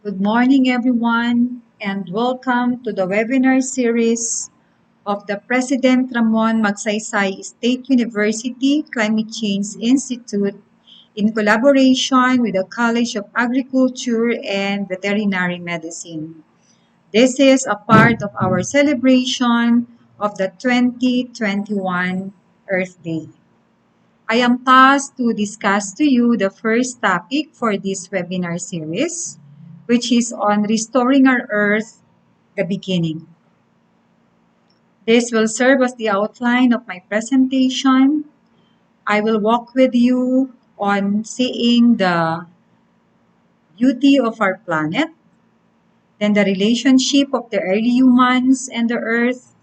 Good morning, everyone, and welcome to the webinar series of the President Ramon Magsaysay State University Climate Change Institute in collaboration with the College of Agriculture and Veterinary Medicine. This is a part of our celebration of the 2021 Earth Day. I am tasked to discuss to you the first topic for this webinar series, which is on restoring our Earth, the beginning. This will serve as the outline of my presentation. I will walk with you on seeing the beauty of our planet, then the relationship of the early humans and the Earth,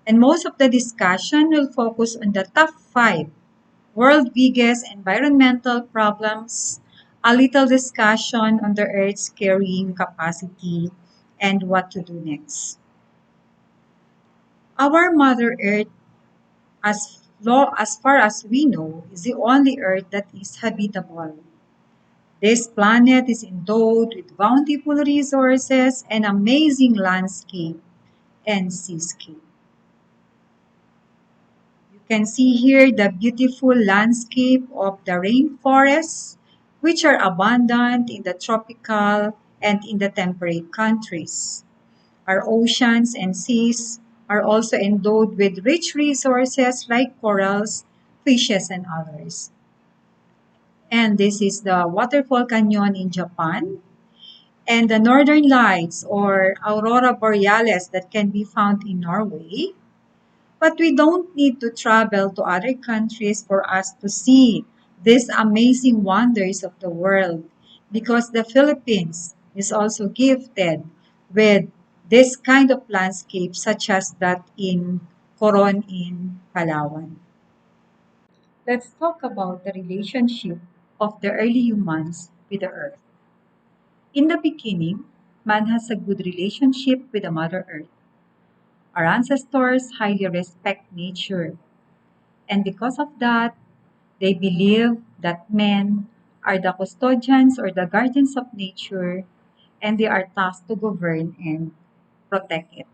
and most of the discussion will focus on the top 5 world biggest environmental problems, a little discussion on the Earth's carrying capacity, and what to do next. Our Mother Earth, as far as we know, is the only Earth that is habitable. This planet is endowed with bountiful resources and amazing landscape and seascape. You can see here the beautiful landscape of the rainforests, which are abundant in the tropical and in the temperate countries. Our oceans and seas are also endowed with rich resources like corals, fishes, and others. And this is the Waterfall Canyon in Japan, and the Northern Lights or Aurora Borealis that can be found in Norway. But we don't need to travel to other countries for us to see these amazing wonders of the world because the Philippines is also gifted with this kind of landscape such as that in Coron in Palawan. Let's talk about the relationship of the early humans with the earth. In the beginning, man has a good relationship with the Mother Earth. Our ancestors highly respect nature, and because of that, they believe that men are the custodians or the guardians of nature, and they are tasked to govern and protect it.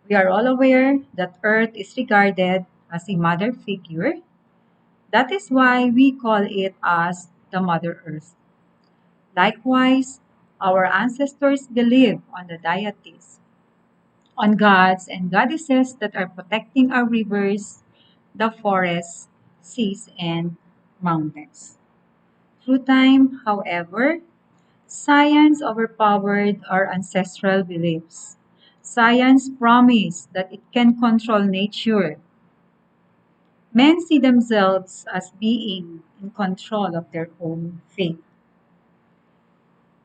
We are all aware that Earth is regarded as a mother figure. That is why we call it as the Mother Earth. Likewise, our ancestors believe on the deities, on gods and goddesses that are protecting our rivers, the forests, seas, and mountains. Through time, however, science overpowered our ancestral beliefs. Science promised that it can control nature. Men see themselves as being in control of their own fate.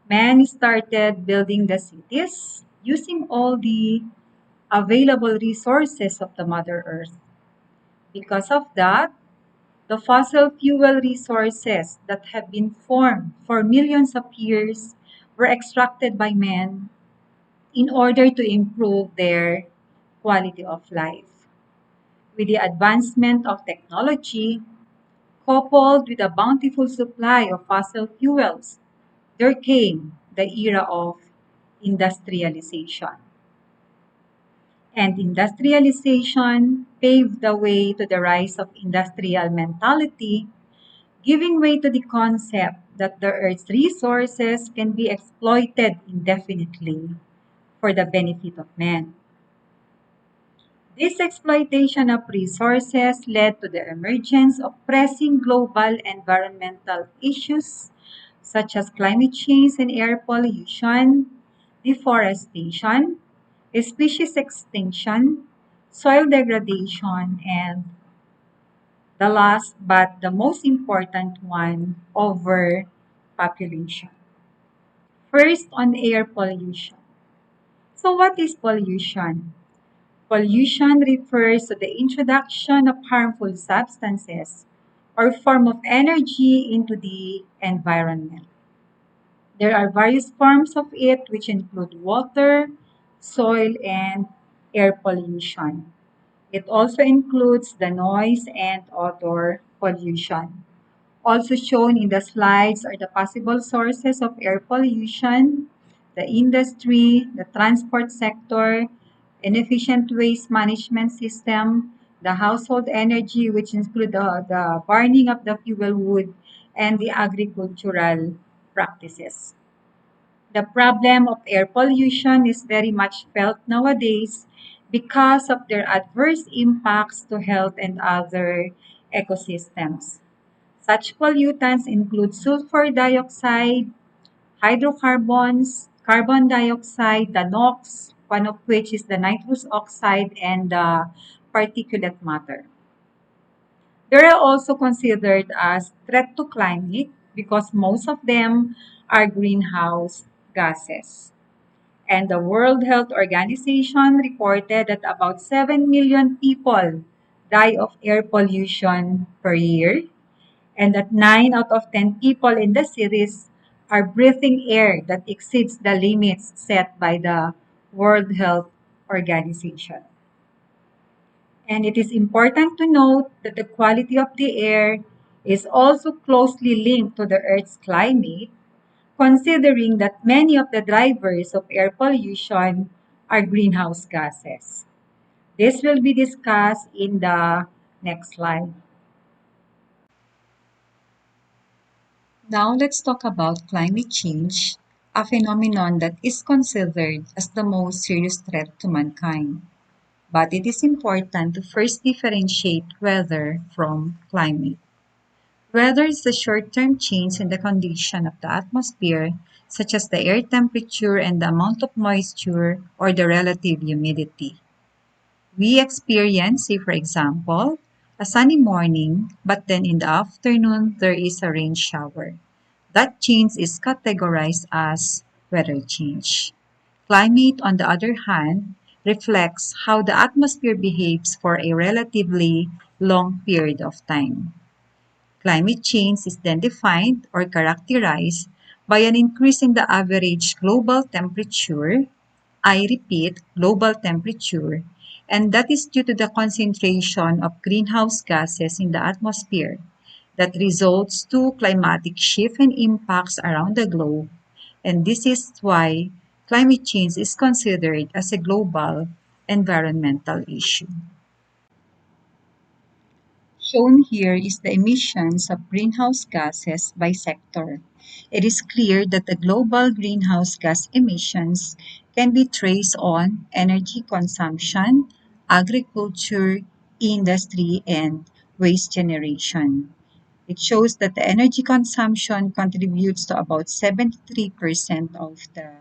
Man started building the cities using all the available resources of the Mother Earth. Because of that, the fossil fuel resources that have been formed for millions of years were extracted by men in order to improve their quality of life. With the advancement of technology, coupled with a bountiful supply of fossil fuels, there came the era of industrialization. And industrialization paved the way to the rise of industrial mentality, giving way to the concept that the Earth's resources can be exploited indefinitely for the benefit of man. This exploitation of resources led to the emergence of pressing global environmental issues such as climate change and air pollution, deforestation, species extinction, soil degradation, and the last but the most important one, overpopulation. First, on air pollution. So, what is pollution? Pollution refers to the introduction of harmful substances or form of energy into the environment. There are various forms of it, which include water, soil, and air pollution. It also includes the noise and odor pollution. Also shown in the slides are the possible sources of air pollution, the industry, the transport sector, inefficient waste management system, the household energy, which include the burning of the fuel wood, and the agricultural practices. The problem of air pollution is very much felt nowadays because of their adverse impacts to health and other ecosystems. Such pollutants include sulfur dioxide, hydrocarbons, carbon dioxide, the NOx, one of which is the nitrous oxide, and the particulate matter. They are also considered as threat to climate because most of them are greenhouse gases. And the World Health Organization reported that about 7 million people die of air pollution per year, and that 9 out of 10 people in the cities are breathing air that exceeds the limits set by the World Health Organization. And it is important to note that the quality of the air is also closely linked to the Earth's climate, considering that many of the drivers of air pollution are greenhouse gases. This will be discussed in the next slide. Now let's talk about climate change, a phenomenon that is considered as the most serious threat to mankind. But it is important to first differentiate weather from climate. Weather is the short-term change in the condition of the atmosphere, such as the air temperature and the amount of moisture or the relative humidity. We experience, say for example, a sunny morning, but then in the afternoon there is a rain shower. That change is categorized as weather change. Climate, on the other hand, reflects how the atmosphere behaves for a relatively long period of time. Climate change is then defined or characterized by an increase in the average global temperature, I repeat, global temperature, and that is due to the concentration of greenhouse gases in the atmosphere that results to climatic shift and impacts around the globe. And this is why climate change is considered as a global environmental issue. Shown here is the emissions of greenhouse gases by sector. It is clear that the global greenhouse gas emissions can be traced on energy consumption, agriculture, industry, and waste generation. It shows that the energy consumption contributes to about 73% of the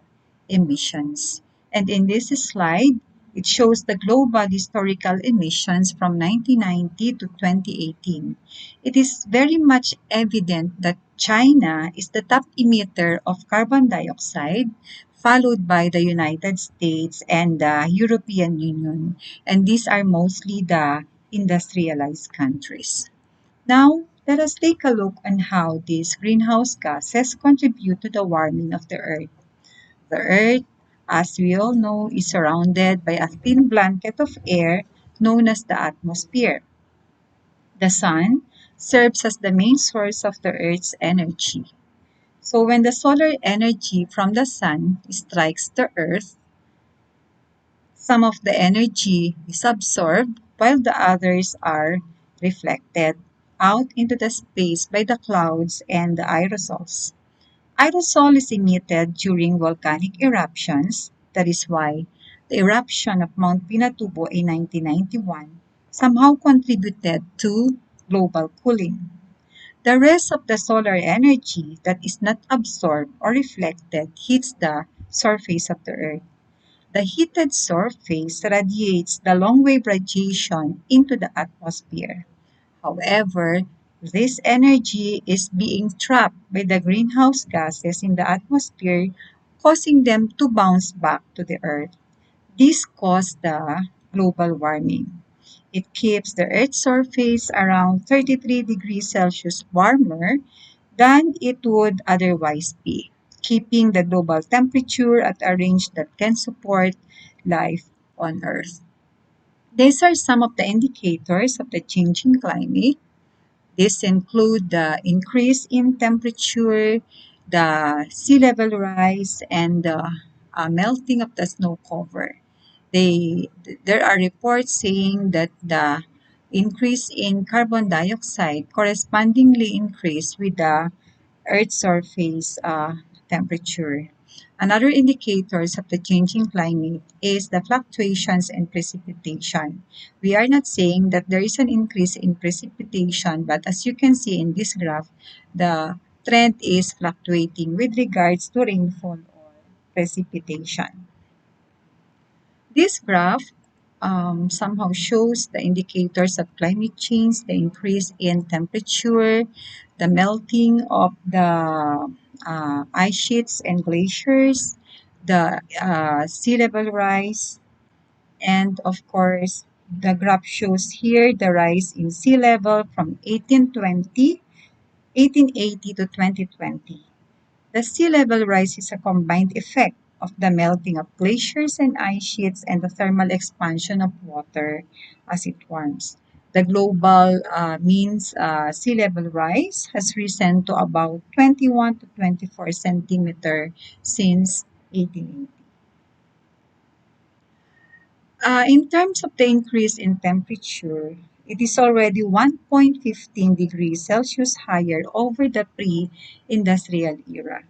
emissions. And in this slide, it shows the global historical emissions from 1990 to 2018. It is very much evident that China is the top emitter of carbon dioxide, followed by the United States and the European Union. And these are mostly the industrialized countries. Now, let us take a look on how these greenhouse gases contribute to the warming of the Earth. The Earth, as we all know, is surrounded by a thin blanket of air known as the atmosphere. The Sun serves as the main source of the Earth's energy. So when the solar energy from the Sun strikes the Earth, some of the energy is absorbed while the others are reflected out into the space by the clouds and the aerosols. Aerosol is emitted during volcanic eruptions. That is why the eruption of Mount Pinatubo in 1991 somehow contributed to global cooling. The rest of the solar energy that is not absorbed or reflected hits the surface of the Earth. The heated surface radiates the long-wave radiation into the atmosphere. However, this energy is being trapped by the greenhouse gases in the atmosphere, causing them to bounce back to the Earth. This causes the global warming. It keeps the Earth's surface around 33 degrees Celsius warmer than it would otherwise be, keeping the global temperature at a range that can support life on Earth. These are some of the indicators of the changing climate. These include the increase in temperature, the sea level rise, and the melting of the snow cover. There are reports saying that the increase in carbon dioxide correspondingly increased with the Earth's surface temperature. Another indicators of the changing climate is the fluctuations in precipitation. We are not saying that there is an increase in precipitation, but as you can see in this graph, the trend is fluctuating with regards to rainfall or precipitation. This graph somehow shows the indicators of climate change, the increase in temperature, the melting of the ice sheets and glaciers, the sea level rise, and of course, the graph shows here the rise in sea level from 1880 to 2020. The sea level rise is a combined effect of the melting of glaciers and ice sheets and the thermal expansion of water as it warms. The global means sea level rise has risen to about 21 to 24 centimeter since 1880. In terms of the increase in temperature, it is already 1.15 degrees Celsius higher over the pre-industrial era,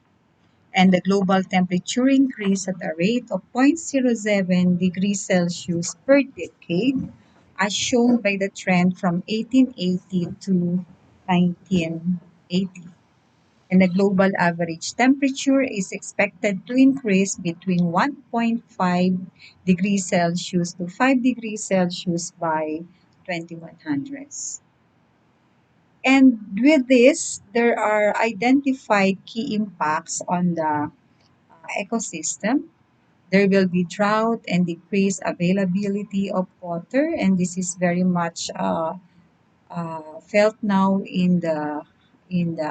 and the global temperature increased at a rate of 0.07 degrees Celsius per decade, as shown by the trend from 1880 to 1980. And the global average temperature is expected to increase between 1.5 degrees Celsius to 5 degrees Celsius by 2100s. And with this, there are identified key impacts on the ecosystem. There will be drought and decreased availability of water, and this is very much felt now in the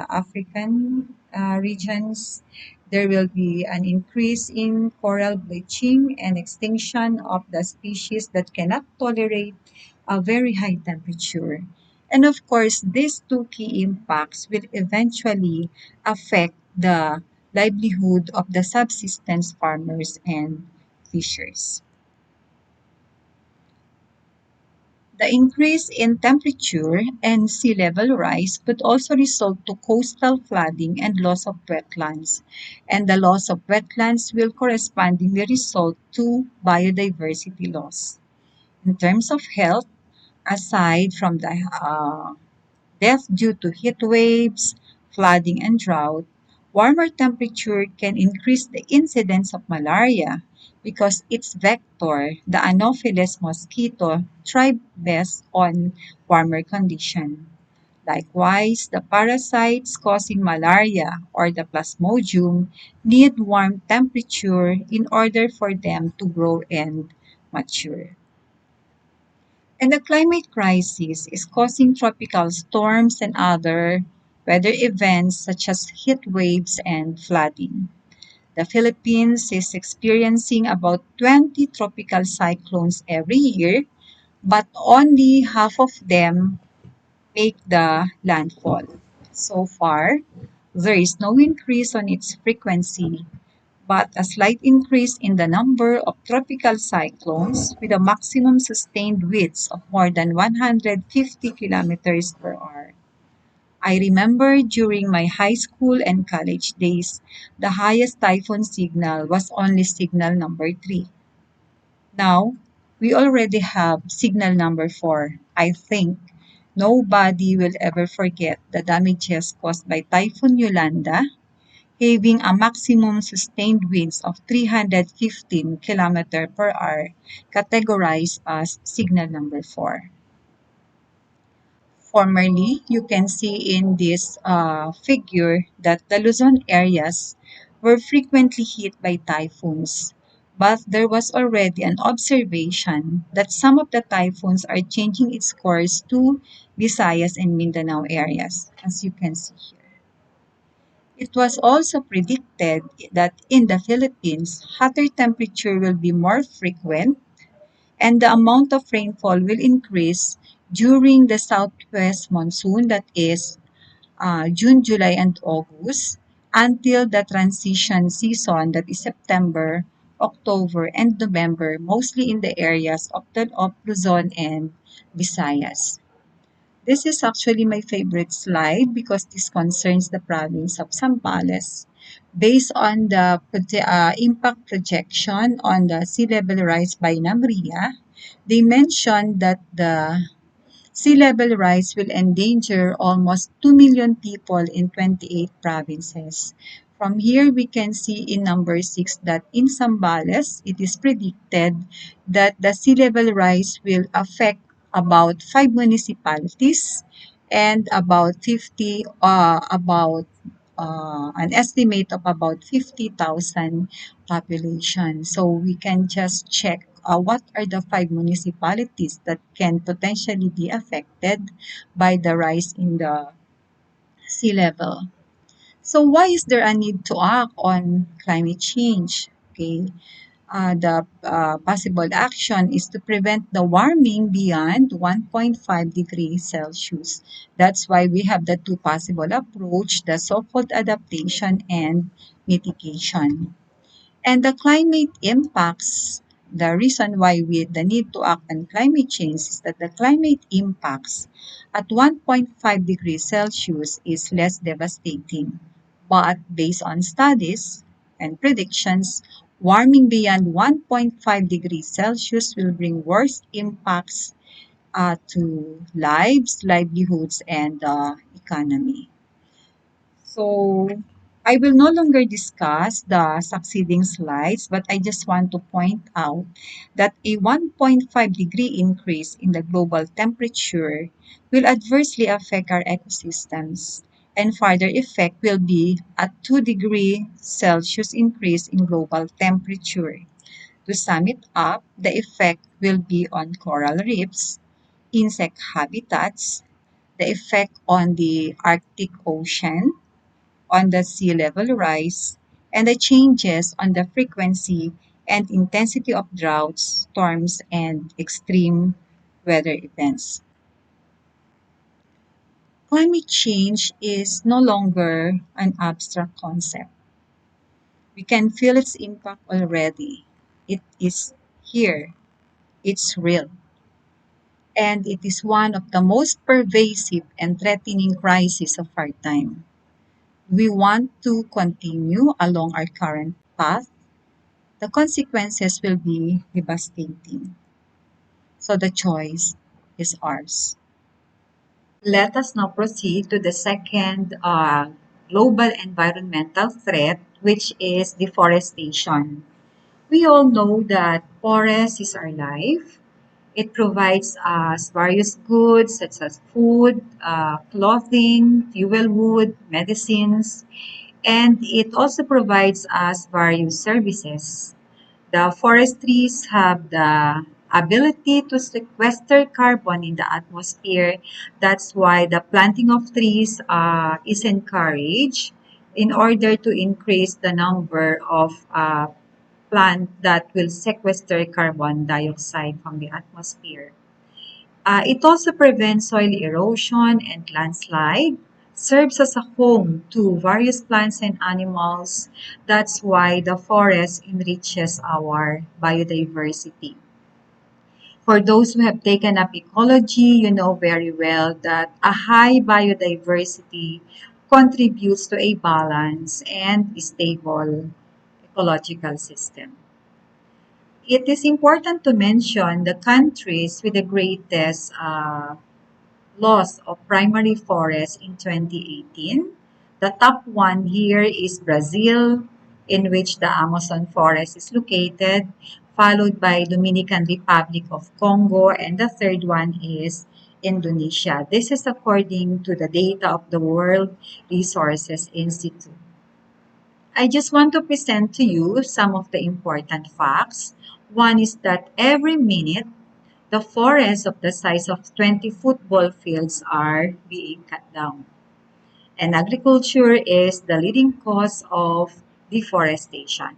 African regions. There will be an increase in coral bleaching and extinction of the species that cannot tolerate a very high temperature. And of course, these two key impacts will eventually affect the livelihood of the subsistence farmers and fishers. The increase in temperature and sea level rise could also result to coastal flooding and loss of wetlands. And the loss of wetlands will correspondingly result to biodiversity loss. In terms of health, aside from the death due to heat waves, flooding, and drought, warmer temperature can increase the incidence of malaria because its vector, the Anopheles mosquito, thrive best on warmer conditions. Likewise, the parasites causing malaria or the plasmodium need warm temperature in order for them to grow and mature. And the climate crisis is causing tropical storms and other weather events such as heat waves and flooding. The Philippines is experiencing about 20 tropical cyclones every year, but only half of them make the landfall. So far, there is no increase on its frequency, but a slight increase in the number of tropical cyclones with a maximum sustained winds of more than 150 kilometers per hour. I remember during my high school and college days, the highest typhoon signal was only signal number 3. Now, we already have signal number 4. I think nobody will ever forget the damages caused by Typhoon Yolanda, having a maximum sustained winds of 315 km per hour, categorized as signal number 4. Formerly, you can see in this figure that the Luzon areas were frequently hit by typhoons, but there was already an observation that some of the typhoons are changing its course to Visayas and Mindanao areas, as you can see here. It was also predicted that in the Philippines, hotter temperature will be more frequent and the amount of rainfall will increase during the southwest monsoon, that is June, July, and August, until the transition season, that is September, October, and November, mostly in the areas of Luzon and Visayas. This is actually my favorite slide because this concerns the province of Zambales. Based on the impact projection on the sea level rise by NAMRIA, they mentioned that the sea level rise will endanger almost 2 million people in 28 provinces. From here, we can see in number 6 that in Zambales, it is predicted that the sea level rise will affect about 5 municipalities and about an estimate of about 50,000 population. So we can just check what are the 5 municipalities that can potentially be affected by the rise in the sea level. So why is there a need to act on climate change? Okay, the possible action is to prevent the warming beyond 1.5 degrees Celsius. That's why we have the two possible approach, the so-called adaptation and mitigation. And the climate impacts, the reason why the need to act on climate change is that the climate impacts at 1.5 degrees Celsius is less devastating. But based on studies and predictions, warming beyond 1.5 degrees Celsius will bring worse impacts to lives, livelihoods, and the economy. So I will no longer discuss the succeeding slides, but I just want to point out that a 1.5-degree increase in the global temperature will adversely affect our ecosystems, and further effect will be a 2-degree Celsius increase in global temperature. To sum it up, the effect will be on coral reefs, insect habitats, the effect on the Arctic Ocean, on the sea level rise, and the changes on the frequency and intensity of droughts, storms, and extreme weather events. Climate change is no longer an abstract concept. We can feel its impact already. It is here, it's real, and it is one of the most pervasive and threatening crises of our time. We want to continue along our current path, the consequences will be devastating. So the choice is ours. Let us now proceed to the second global environmental threat, which is deforestation. We all know that forest is our life. It provides us various goods such as food, clothing, fuel wood, medicines, and it also provides us various services. The forestries have the ability to sequester carbon in the atmosphere. That's why the planting of trees is encouraged in order to increase the number of plants that will sequester carbon dioxide from the atmosphere. It also prevents soil erosion and landslide, serves as a home to various plants and animals. That's why the forest enriches our biodiversity. For those who have taken up ecology, you know very well that a high biodiversity contributes to a balanced and stable ecological system. It is important to mention the countries with the greatest loss of primary forest in 2018. The top one here is Brazil, in which the Amazon forest is located, followed by Dominican Republic of Congo, and the third one is Indonesia. This is according to the data of the World Resources Institute. I just want to present to you some of the important facts. One is that every minute the forests of the size of 20 football fields are being cut down. And agriculture is the leading cause of deforestation.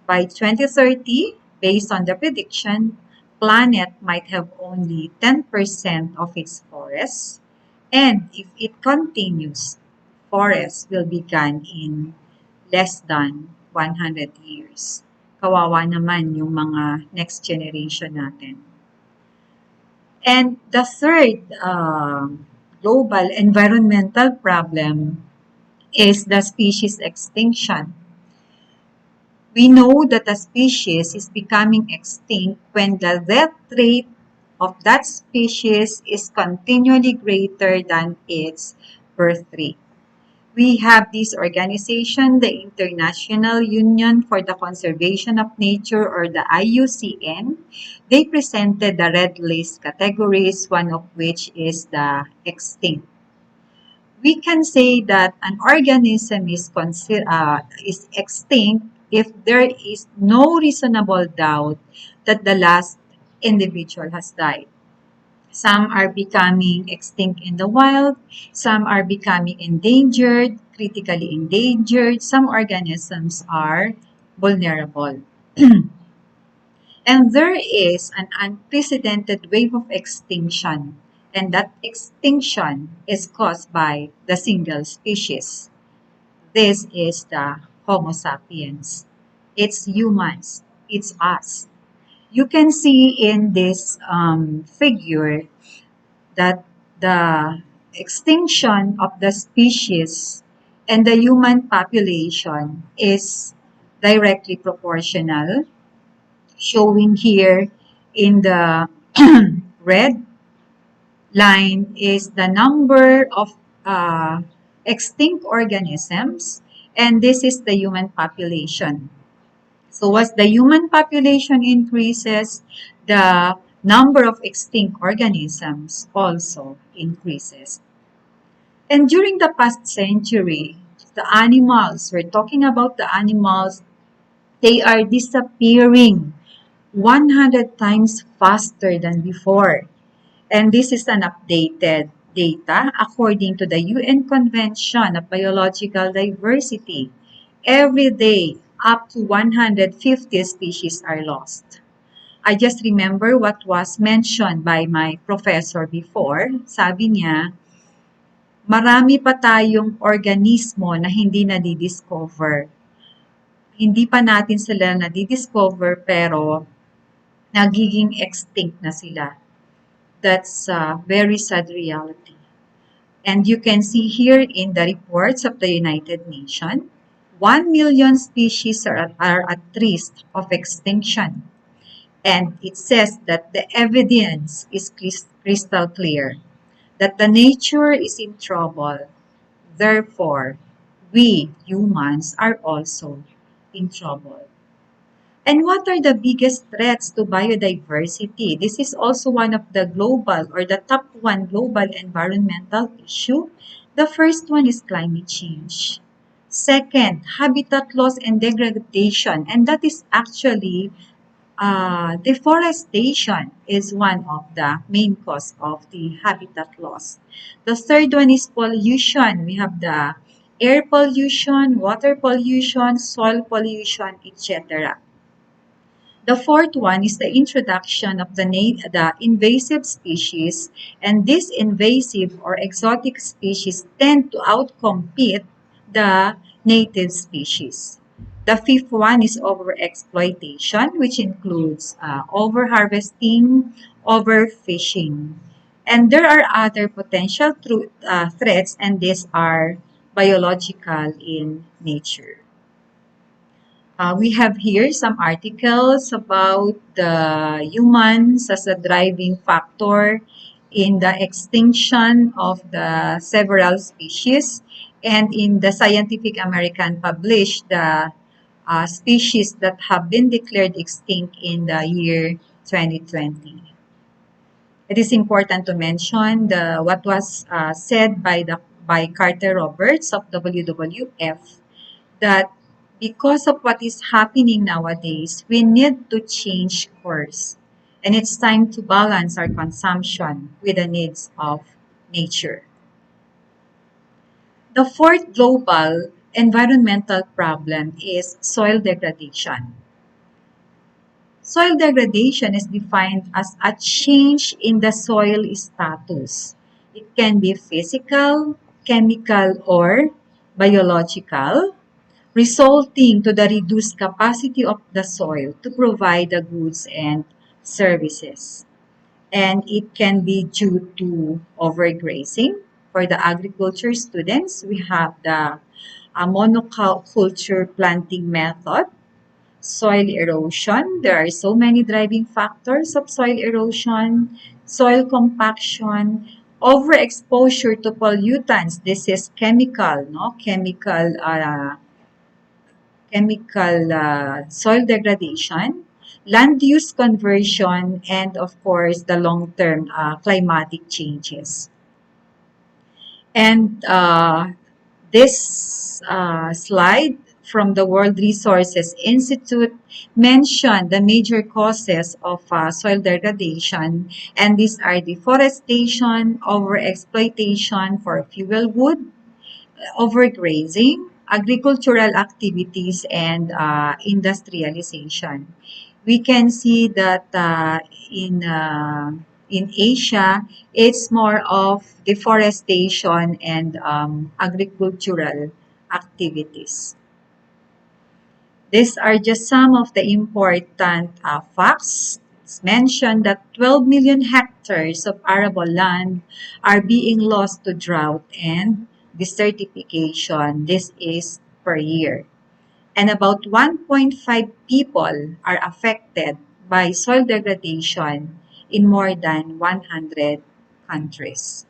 By 2030, based on the prediction, planet might have only 10% of its forests, and if it continues, forests will be gone in less than 100 years. Kawawa naman yung mga next generation natin. And the third global environmental problem is the species extinction. We know that a species is becoming extinct when the death rate of that species is continually greater than its birth rate. We have this organization, the International Union for the Conservation of Nature, or the IUCN. They presented the red list categories, one of which is the extinct. We can say that an organism is extinct if there is no reasonable doubt that the last individual has died. Some are becoming extinct in the wild, some are becoming endangered, critically endangered, some organisms are vulnerable. And there is an unprecedented wave of extinction, and that extinction is caused by the single species. This is the Homo sapiens. It's humans. It's us. You can see in this figure that the extinction of the species and the human population is directly proportional, showing here in the red line is the number of extinct organisms, and this is the human population. So as the human population increases, the number of extinct organisms also increases. And during the past century, the animals, we're talking about the animals, they are disappearing 100 times faster than before. And this is an updated data according to the UN Convention of Biological Diversity. Every day, up to 150 species are lost. I just remember what was mentioned by my professor before. Sabi niya, marami pa tayong organismo na hindi nadidiscover. Hindi pa natin sila nadidiscover pero nagiging extinct na sila. That's a very sad reality. And you can see here in the reports of the United Nations, 1 million species are at risk of extinction. And it says that the evidence is crystal clear, that the nature is in trouble. Therefore, we humans are also in trouble. And what are the biggest threats to biodiversity? This is also one of the global or the top one global environmental issue. The first one is climate change. Second, habitat loss and degradation. And that is actually deforestation is one of the main cause of the habitat loss. The third one is pollution. We have the air pollution, water pollution, soil pollution, etc. The fourth one is the introduction of the invasive species, and these invasive or exotic species tend to outcompete the native species. The fifth one is overexploitation, which includes overharvesting, overfishing. And there are other potential threats, and these are biological in nature. We have here some articles about the humans as a driving factor in the extinction of the several species, and in the Scientific American published the species that have been declared extinct in the year 2020. It is important to mention what was said by Carter Roberts of WWF, that because of what is happening nowadays, we need to change course. And it's time to balance our consumption with the needs of nature. The fourth global environmental problem is soil degradation. Soil degradation is defined as a change in the soil status. It can be physical, chemical, or biological, resulting to the reduced capacity of the soil to provide the goods and services. And it can be due to overgrazing. For the agriculture students, we have the monoculture planting method, soil erosion. There are so many driving factors of soil erosion, soil compaction, overexposure to pollutants. This is chemical, no? Chemical soil degradation, land use conversion, and of course the long-term climatic changes. And this slide from the World Resources Institute mentioned the major causes of soil degradation, and these are deforestation, overexploitation for fuel wood, overgrazing, agricultural activities, and industrialization. We can see that in Asia, it's more of deforestation and agricultural activities. These are just some of the important facts. It's mentioned that 12 million hectares of arable land are being lost to drought and desertification. This is per year. And about 1.5 people are affected by soil degradation in more than 100 countries.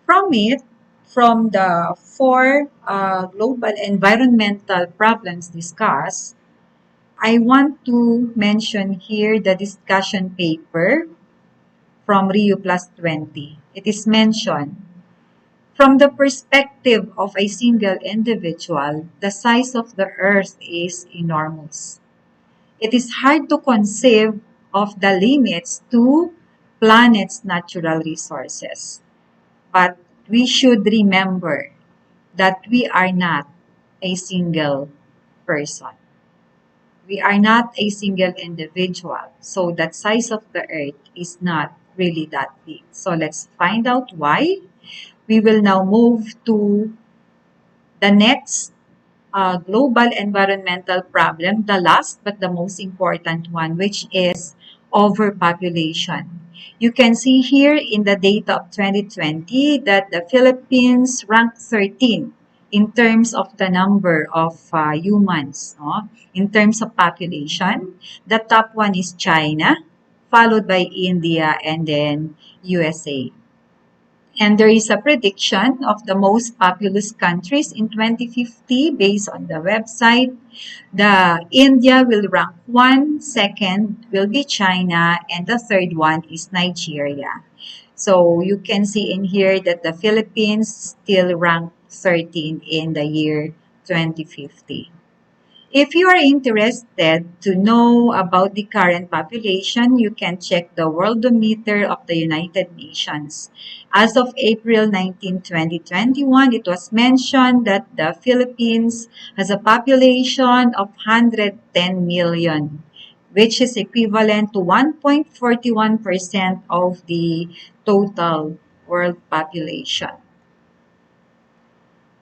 From it, from the four global environmental problems discussed, I want to mention here the discussion paper from Rio Plus 20. It is mentioned, from the perspective of a single individual, the size of the earth is enormous. It is hard to conceive of the limits to planet's natural resources. But we should remember that we are not a single person. We are not a single individual. So that size of the earth is not really that big. So let's find out why. We will now move to the next global environmental problem, the last but the most important one, which is overpopulation. You can see here in the data of 2020 that the Philippines ranked 13 in terms of the number of humans, no? In terms of population. The top one is China, followed by India, and then USA. And there is a prediction of the most populous countries in 2050 based on the website. The India will rank one, second will be China, and the third one is Nigeria. So you can see in here that the Philippines still rank 13 in the year 2050. If you are interested to know about the current population, you can check the Worldometer of the United Nations. As of April 19, 2021, it was mentioned that the Philippines has a population of 110 million, which is equivalent to 1.41% of the total world population.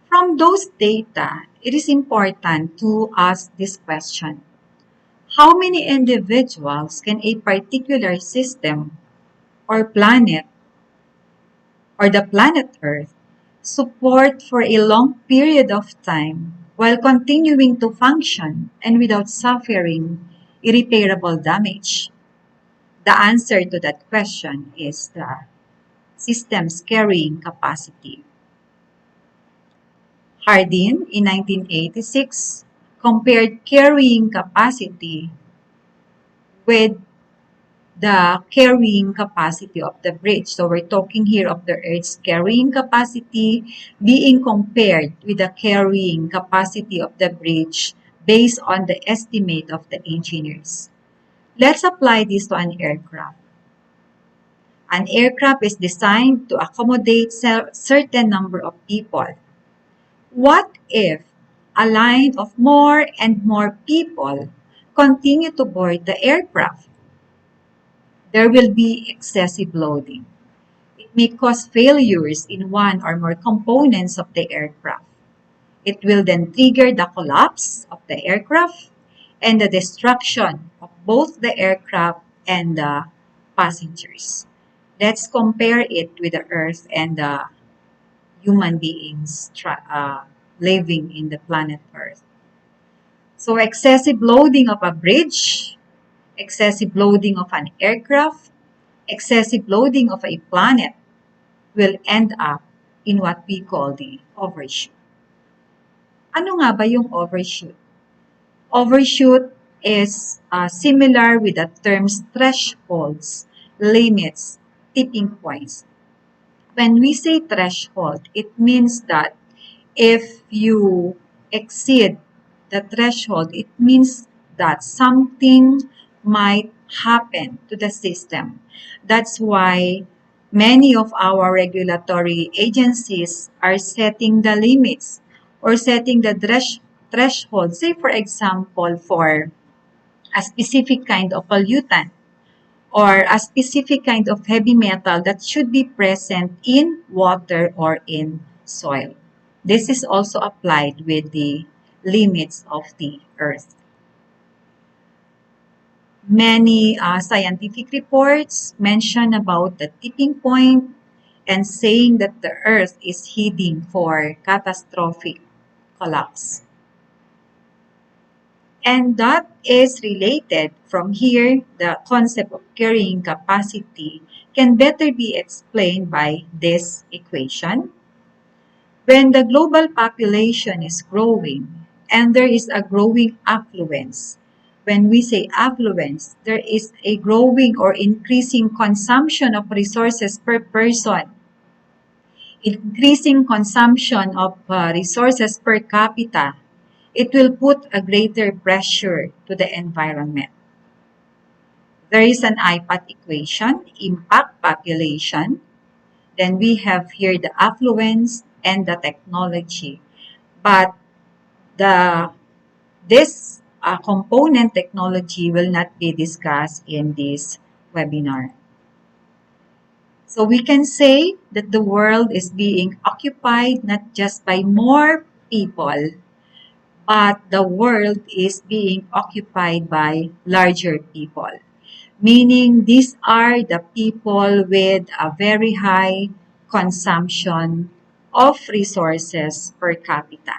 From those data, it is important to ask this question. How many individuals can a particular system or planet or the planet Earth support for a long period of time while continuing to function and without suffering irreparable damage? The answer to that question is the system's carrying capacity. Hardin, in 1986, compared carrying capacity with the carrying capacity of the bridge. So we're talking here of the Earth's carrying capacity being compared with the carrying capacity of the bridge based on the estimate of the engineers. Let's apply this to an aircraft. An aircraft is designed to accommodate a certain number of people. What if a line of more and more people continue to board the aircraft. There will be excessive loading. It may cause failures in one or more components of the aircraft. It will then trigger the collapse of the aircraft and the destruction of both the aircraft and the passengers. Let's compare it with the Earth and the human beings living in the planet Earth. So excessive loading of a bridge, excessive loading of an aircraft, excessive loading of a planet will end up in what we call the overshoot. Ano nga ba yung overshoot? Overshoot is similar with the terms thresholds, limits, tipping points. When we say threshold, it means that if you exceed the threshold, it means that something might happen to the system. That's why many of our regulatory agencies are setting the limits or setting the threshold. Say, for example, for a specific kind of pollutant or a specific kind of heavy metal that should be present in water or in soil. This is also applied with the limits of the Earth. Many scientific reports mention about the tipping point and saying that the Earth is heading for catastrophic collapse. And that is related from here, the concept of carrying capacity can better be explained by this equation. When the global population is growing and there is a growing affluence, when we say affluence, there is a growing or increasing consumption of resources per person, increasing consumption of resources per capita, it will put a greater pressure to the environment. There is an IPAT equation, impact population. Then we have here the affluence and the technology. But this component technology will not be discussed in this webinar. So we can say that the world is being occupied not just by more people, but the world is being occupied by larger people. Meaning these are the people with a very high consumption of resources per capita.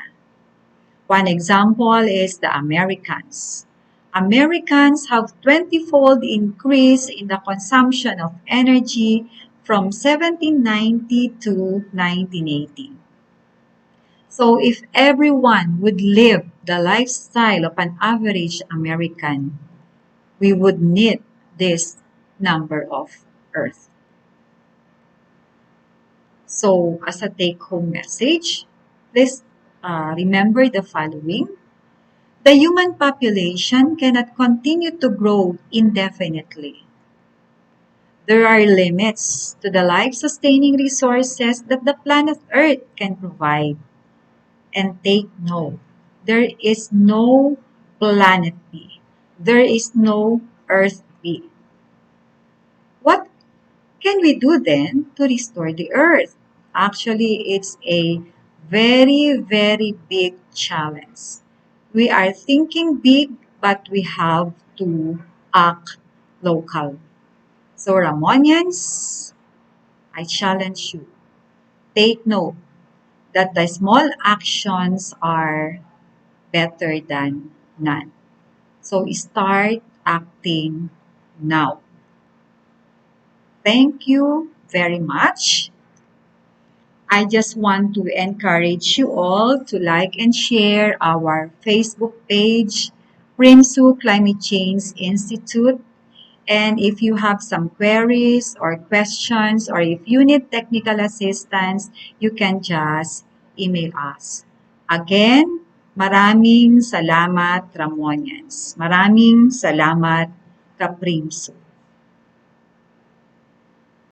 One example is the Americans. Americans have 20-fold increase in the consumption of energy from 1790 to 1980. So if everyone would live the lifestyle of an average American, we would need this number of Earth. So as a take-home message, please remember the following. The human population cannot continue to grow indefinitely. There are limits to the life-sustaining resources that the planet Earth can provide. And take note, there is no planet B. There is no Earth B. What can we do then to restore the Earth? Actually, it's a very, very big challenge. We are thinking big, but we have to act local. So, Ramonians, I challenge you. Take note that the small actions are better than none. So, start acting now. Thank you very much. I just want to encourage you all to like and share our Facebook page, PRMSU Climate Change Institute. And if you have some queries or questions or if you need technical assistance, you can just email us. Again, maraming salamat, Ramonians. Maraming salamat, ka-PRMSU.